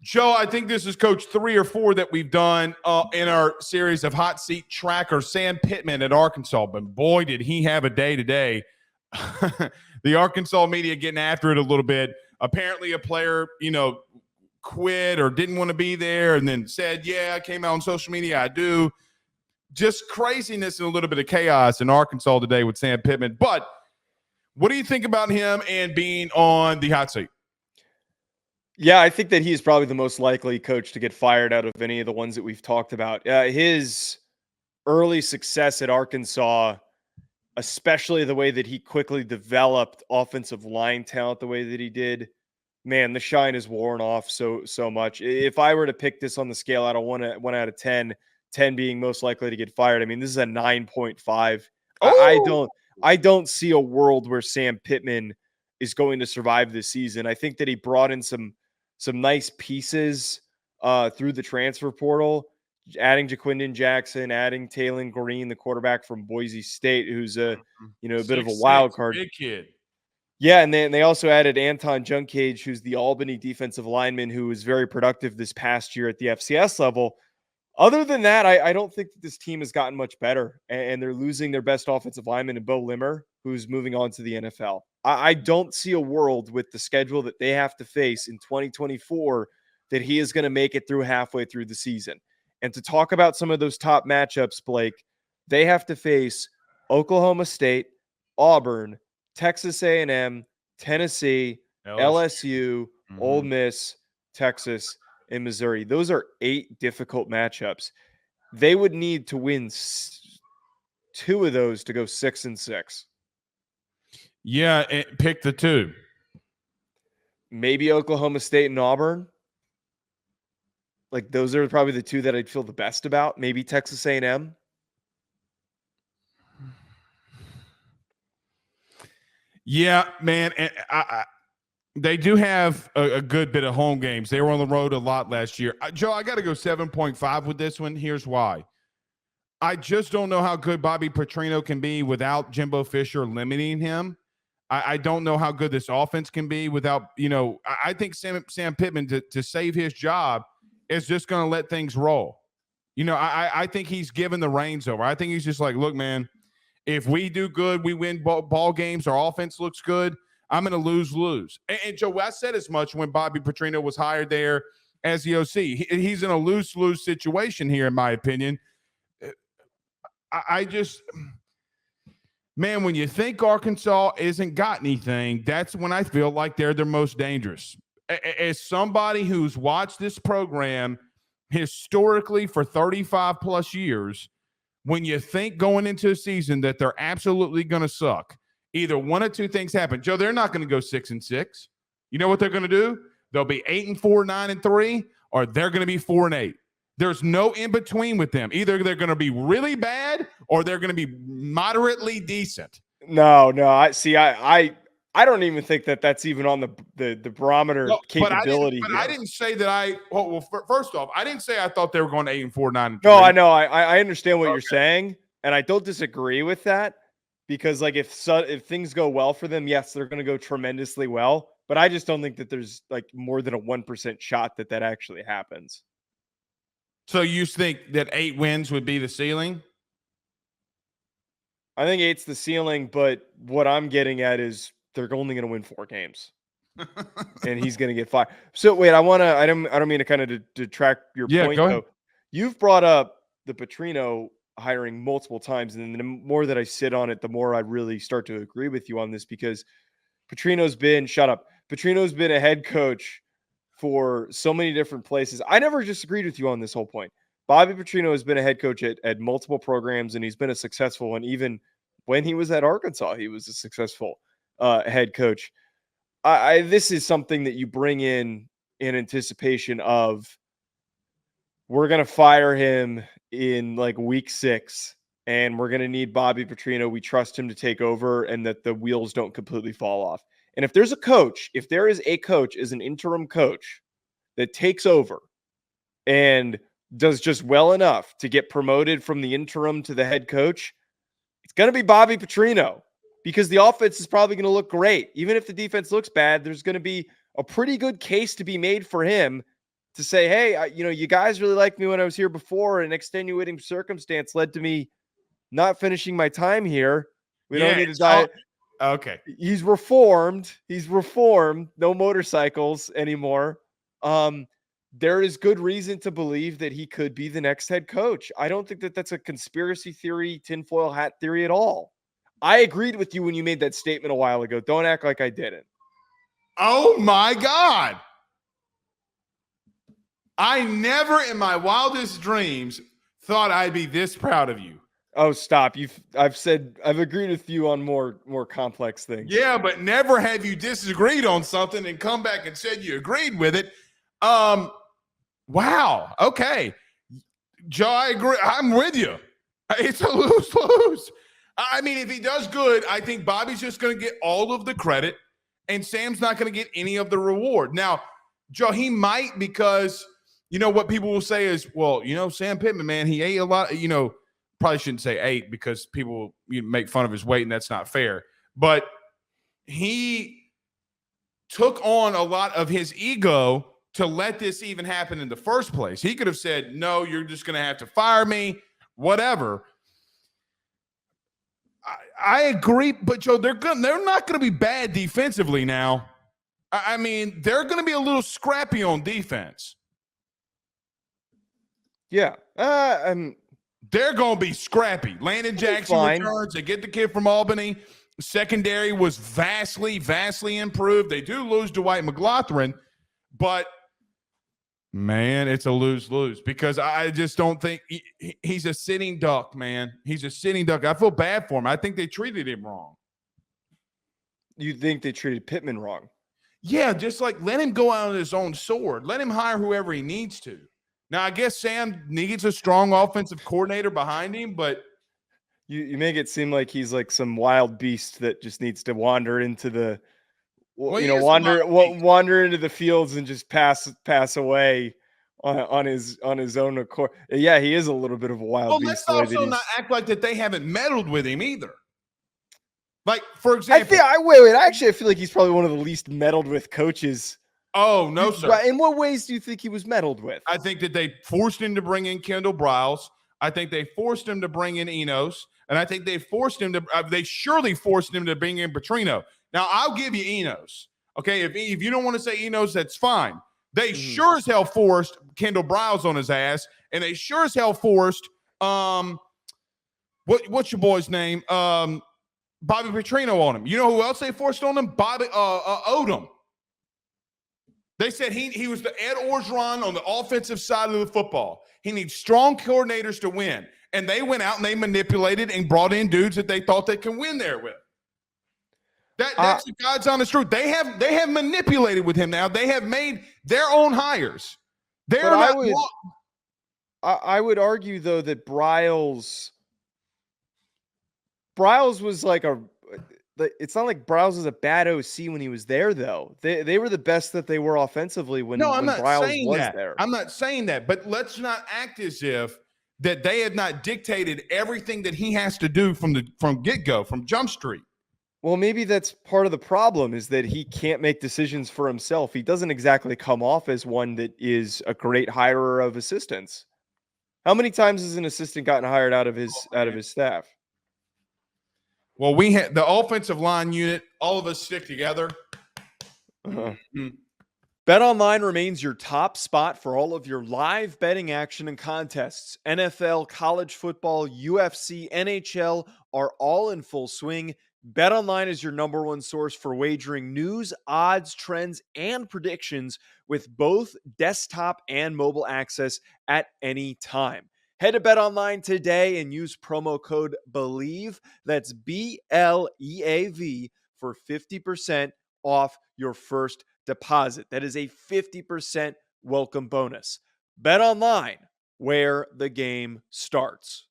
Joe, I think this is coach 3 or 4 that we've done in our series of hot seat trackers. Sam Pittman at Arkansas, but boy, did he have a day today. The Arkansas media getting after it a little bit. Apparently a player, quit or didn't want to be there and then said, yeah, I came out on social media, I do. Just craziness and a little bit of chaos in Arkansas today with Sam Pittman. But what do you think about him and being on the hot seat? Yeah, I think that he's probably the most likely coach to get fired out of any of the ones that we've talked about. His early success at Arkansas, especially the way that he quickly developed offensive line talent the way that he did, man, the shine is worn off so much. If I were to pick this on the scale out of 1 out of 10, 10 being most likely to get fired, I mean, this is a 9.5. I don't see a world where Sam Pittman is going to survive this season. I think that he brought in some nice pieces through the transfer portal, adding Jaquindon Jackson, adding Taylon Green, the quarterback from Boise State, who's a bit of a wild card. Big kid. Yeah, and they also added Anton Junkage, who's the Albany defensive lineman who was very productive this past year at the FCS level. Other than that, I don't think that this team has gotten much better, and they're losing their best offensive lineman in Bo Limmer, who's moving on to the NFL. I don't see a world with the schedule that they have to face in 2024 that he is going to make it through halfway through the season. And to talk about some of those top matchups, Blake, they have to face Oklahoma State, Auburn, Texas A&M, Tennessee, LSU, Ole Miss, Texas, and Missouri. Those are 8 difficult matchups. They would need to win 2 of those to go 6-6. Yeah, pick the 2. Maybe Oklahoma State and Auburn. Like, those are probably the 2 that I'd feel the best about. Maybe Texas A&M. Yeah, man. And they do have a good bit of home games. They were on the road a lot last year. Joe, I got to go 7.5 with this one. Here's why. I just don't know how good Bobby Petrino can be without Jimbo Fisher limiting him. I don't know how good this offense can be without, I think Sam Pittman to save his job is just going to let things roll. I think he's given the reins over. I think he's just like, look, man, if we do good, we win ball games, our offense looks good, I'm going to lose. And Joe, I said as much when Bobby Petrino was hired there as the OC. He's in a lose situation here, in my opinion. I just, man, when you think Arkansas isn't got anything, that's when I feel like they're the most dangerous. As somebody who's watched this program historically for 35 plus years, when you think going into a season that they're absolutely going to suck, either one of 2 things happen. Joe, they're not going to go 6-6. You know what they're going to do? They'll be 8-4, 9-3, or they're going to be 4-8. There's no in between with them. Either they're going to be really bad or they're going to be moderately decent. No. I don't even think that that's even on the barometer capability. But I didn't say that first off, I didn't say I thought they were going 8-4, 9-3. No, I know. I understand what you're saying, and I don't disagree with that, because like if things go well for them, yes, they're going to go tremendously well. But I just don't think that there's like more than a 1% shot that actually happens. So you think that 8 wins would be the ceiling? I think 8's the ceiling, but what I'm getting at is they're only going to win 4 games, and he's going to get fired. So wait, I don't mean to kind of detract your point. Go ahead. Though. You've brought up the Petrino hiring multiple times, and the more that I sit on it, the more I really start to agree with you on this, because Petrino's been a head coach for so many different places. I never disagreed with you on this whole point. Bobby Petrino has been a head coach at multiple programs, and he's been a successful one. Even when he was at Arkansas, he was a successful head coach. This is something that you bring in anticipation of, we're going to fire him in like week 6, and we're going to need Bobby Petrino. We trust him to take over, and that the wheels don't completely fall off. And if there is a coach as an interim coach that takes over and does just well enough to get promoted from the interim to the head coach, it's going to be Bobby Petrino, because the offense is probably going to look great. Even if the defense looks bad, there's going to be a pretty good case to be made for him to say, hey, you guys really liked me when I was here before. An extenuating circumstance led to me not finishing my time here. We don't Yeah, need to it's all, die. okay. He's reformed. He's reformed. No motorcycles anymore. There is good reason to believe that he could be the next head coach. I don't think that that's a conspiracy theory, tinfoil hat theory at all. I agreed with you when you made that statement a while ago. Don't act like I didn't. Oh my God. I never in my wildest dreams thought I'd be this proud of you. Oh, stop. I've agreed with you on more complex things. Yeah, but never have you disagreed on something and come back and said you agreed with it. Wow. Okay. Joe, I agree. I'm with you. It's a lose-lose. I mean, if he does good, I think Bobby's just going to get all of the credit and Sam's not going to get any of the reward. Now, Joe, he might because, what people will say is, well, Sam Pittman, man, he ate a lot, probably shouldn't say ate because people make fun of his weight and that's not fair. But he took on a lot of his ego to let this even happen in the first place. He could have said, no, you're just going to have to fire me, whatever. I agree, but Joe, they're not going to be bad defensively now. I mean, they're going to be a little scrappy on defense. Yeah. They're going to be scrappy. Landon Jackson returns. They get the kid from Albany. Secondary was vastly, vastly improved. They do lose Dwight McLaughlin, but man, it's a lose-lose because I just don't think he's a sitting duck, man. He's a sitting duck. I feel bad for him. I think they treated him wrong. You think they treated Pittman wrong? Yeah, just like let him go out on his own sword. Let him hire whoever he needs to. Now, I guess Sam needs a strong offensive coordinator behind him, but you make it seem like he's like some wild beast that just needs to wander into the wander into the fields and just pass away on his own accord. Yeah, he is a little bit of a wild beast. Let's also not act like that they haven't meddled with him either. Like, for example, I feel like he's probably one of the least meddled with coaches. Oh, no, sir. In what ways do you think he was meddled with? I think that they forced him to bring in Kendall Briles. I think they forced him to bring in Enos. And I think they surely forced him to bring in Petrino. Now, I'll give you Enos. Okay, if you don't want to say Enos, that's fine. They sure as hell forced Kendall Briles on his ass. And they sure as hell forced, what's your boy's name? Bobby Petrino on him. You know who else they forced on him? Bobby Odom. They said he was the Ed Orgeron on the offensive side of the football. He needs strong coordinators to win. And they went out and they manipulated and brought in dudes that they thought they can win there with. That's the God's honest truth. They have manipulated with him now. They have made their own hires. I would argue though that Briles was like it's not like Briles was a bad OC when he was there, though. They were the best that they were offensively when Briles was there. I'm not saying that, but let's not act as if that they had not dictated everything that he has to do from get-go, from Jump Street. Well, maybe that's part of the problem is that he can't make decisions for himself. He doesn't exactly come off as one that is a great hirer of assistants. How many times has an assistant gotten hired out of his staff? Well, we had the offensive line unit. All of us stick together. BetOnline remains your top spot for all of your live betting action and contests. NFL, college football, UFC, NHL are all in full swing. BetOnline is your number one source for wagering news, odds, trends, and predictions with both desktop and mobile access at any time. Head to BetOnline today and use promo code BELIEVE, that's BLEAV, for 50% off your first deposit. That is a 50% welcome bonus. BetOnline, where the game starts.